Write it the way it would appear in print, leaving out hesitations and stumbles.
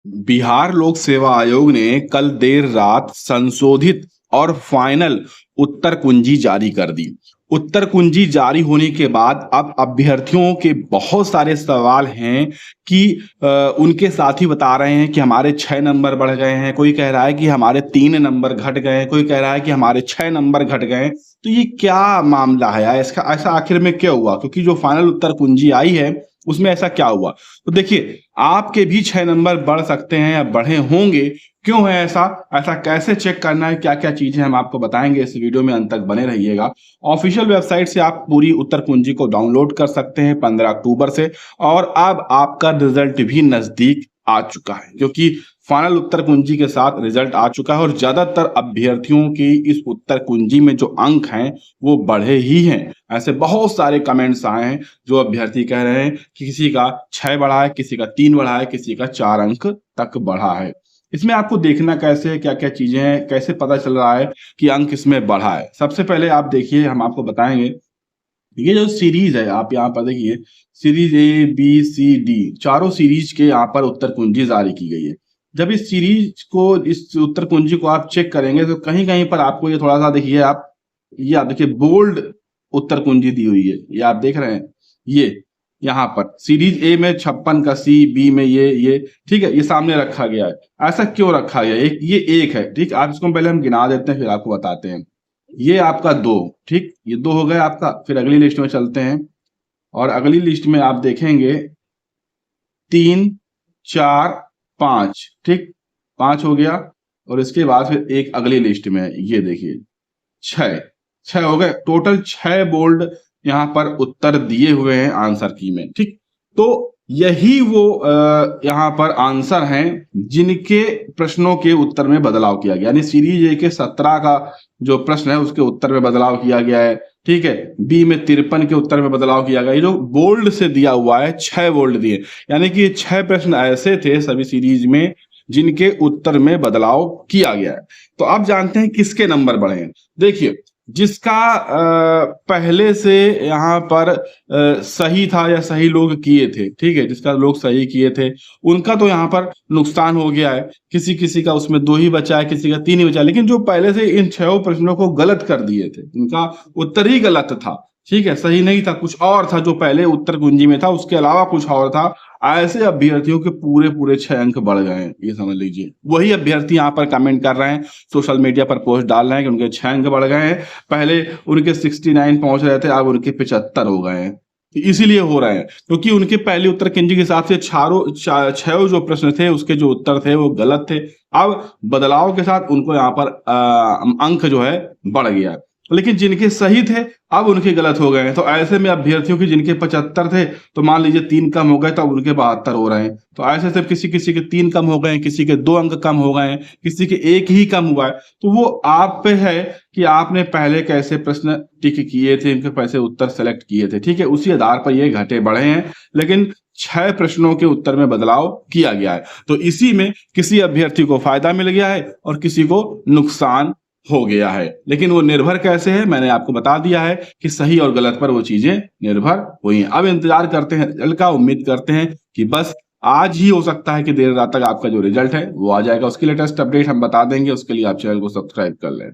बिहार लोक सेवा आयोग ने कल देर रात संशोधित और फाइनल उत्तर कुंजी जारी कर दी। उत्तर कुंजी जारी होने के बाद अब अभ्यर्थियों के बहुत सारे सवाल हैं कि उनके साथी बता रहे हैं कि हमारे 6 नंबर बढ़ गए हैं, कोई कह रहा है कि हमारे 3 नंबर घट गए हैं, कोई कह रहा है कि हमारे 6 नंबर घट गए हैं। तो ये क्या मामला है यार, इसका ऐसा आखिर में क्या हुआ? क्योंकि जो फाइनल उत्तर कुंजी आई है उसमें ऐसा क्या हुआ? तो देखिए, आपके भी 6 नंबर बढ़ सकते हैं या बढ़े होंगे। क्यों है ऐसा? ऐसा कैसे चेक करना है, क्या क्या चीजें हम आपको बताएंगे, इस वीडियो में अंत तक बने रहिएगा। ऑफिशियल वेबसाइट से आप पूरी उत्तर कुंजी को डाउनलोड कर सकते हैं 15 अक्टूबर से। और अब आपका रिजल्ट भी नजदीक आ चुका है, क्योंकि फाइनल उत्तर कुंजी के साथ रिजल्ट आ चुका है और ज्यादातर अभ्यर्थियों की इस उत्तर कुंजी में जो अंक हैं वो बढ़े ही हैं। ऐसे बहुत सारे कमेंट्स आए हैं जो अभ्यर्थी कह रहे हैं कि किसी का 6 बढ़ा है, किसी का 3 बढ़ा है, किसी का 4 अंक तक बढ़ा है। इसमें आपको देखना कैसे है, क्या क्या चीजें हैं, कैसे पता चल रहा है कि अंक इसमें बढ़ा है। सबसे पहले आप देखिए, हम आपको बताएंगे ये जो सीरीज है, आप यहाँ पर देखिए, series A B C D, चारों सीरीज के यहाँ पर उत्तर कुंजी जारी की गई है। जब इस सीरीज को, इस उत्तर कुंजी को आप चेक करेंगे तो कहीं कहीं पर आपको ये थोड़ा सा देखिए, आप देखिए बोल्ड उत्तर कुंजी दी हुई है, ये आप देख रहे हैं। ये यहाँ पर सीरीज ए में 56 का C, B में ये ठीक है, ये सामने रखा गया है। ऐसा क्यों रखा गया? ये एक है, ठीक। आप इसको पहले हम गिना देते हैं, फिर आपको बताते हैं। ये आपका 2, ठीक, ये 2 हो गया आपका। फिर अगली लिस्ट में चलते हैं और अगली लिस्ट में आप देखेंगे 3, 4, 5, ठीक, 5 हो गया। और इसके बाद फिर एक अगली लिस्ट में ये देखिए 6 हो गए। टोटल 6 बोल्ड यहाँ पर उत्तर दिए हुए हैं आंसर की में, ठीक। तो यही वो यहाँ पर आंसर हैं जिनके प्रश्नों के उत्तर में बदलाव किया गया, यानी सीरीज ए के 17 का जो प्रश्न है उसके उत्तर में बदलाव किया गया है, ठीक है। बी में 53 के उत्तर में बदलाव किया गया। ये जो बोल्ड से दिया हुआ है, 6 बोल्ड दिए, यानी कि 6 प्रश्न ऐसे थे सभी सीरीज में जिनके उत्तर में बदलाव किया गया है। तो आप जानते हैं किसके नंबर बढ़े हैं। देखिए, जिसका पहले से यहाँ पर सही था या सही लोग किए थे, ठीक है, जिसका लोग सही किए थे उनका तो यहाँ पर नुकसान हो गया है। किसी किसी का उसमें 2 ही बचा है, किसी का 3 ही बचा है। लेकिन जो पहले से इन 6 प्रश्नों को गलत कर दिए थे, उनका उत्तर ही गलत था, ठीक है, सही नहीं था, कुछ और था जो पहले उत्तर कुंजी में था, उसके अलावा कुछ और था। ऐसे अभ्यर्थियों के पूरे पूरे 6 अंक बढ़ गए हैं, ये समझ लीजिए। वही अभ्यर्थी यहाँ पर कमेंट कर रहे हैं, सोशल मीडिया पर पोस्ट डाल रहे हैं कि उनके 6 अंक बढ़ गए हैं। पहले उनके 69 पहुंच रहे थे, अब उनके 75 हो गए हैं। इसीलिए हो रहे हैं क्योंकि उनके पहले उत्तर कुंजी के हिसाब से 6 जो प्रश्न थे उसके जो उत्तर थे वो गलत थे। अब बदलाव के साथ उनको यहाँ पर अंक जो है बढ़ गया। लेकिन जिनके सही थे अब उनके गलत हो गए हैं। तो ऐसे में अभ्यर्थियों की जिनके 75 थे, तो मान लीजिए 3 कम हो गए तो उनके 72 हो रहे हैं। तो ऐसे से किसी किसी के 3 कम हो गए हैं, किसी के 2 अंक कम हो गए हैं, किसी के 1 ही कम हुआ है। तो वो आप पे है कि आपने पहले कैसे प्रश्न टिक किए थे, इनके कैसे उत्तर सेलेक्ट किए थे, ठीक है, उसी आधार पर ये घटे बढ़े हैं। लेकिन 6 प्रश्नों के उत्तर में बदलाव किया गया है, तो इसी में किसी अभ्यर्थी को फायदा मिल गया है और किसी को नुकसान हो गया है। लेकिन वो निर्भर कैसे है, मैंने आपको बता दिया है कि सही और गलत पर वो चीजें निर्भर हुई हैं। अब इंतजार करते हैं रिजल्ट का, उम्मीद करते हैं कि बस आज ही हो सकता है कि देर रात तक आपका जो रिजल्ट है वो आ जाएगा। उसकी लेटेस्ट अपडेट हम बता देंगे, उसके लिए आप चैनल को सब्सक्राइब कर लें।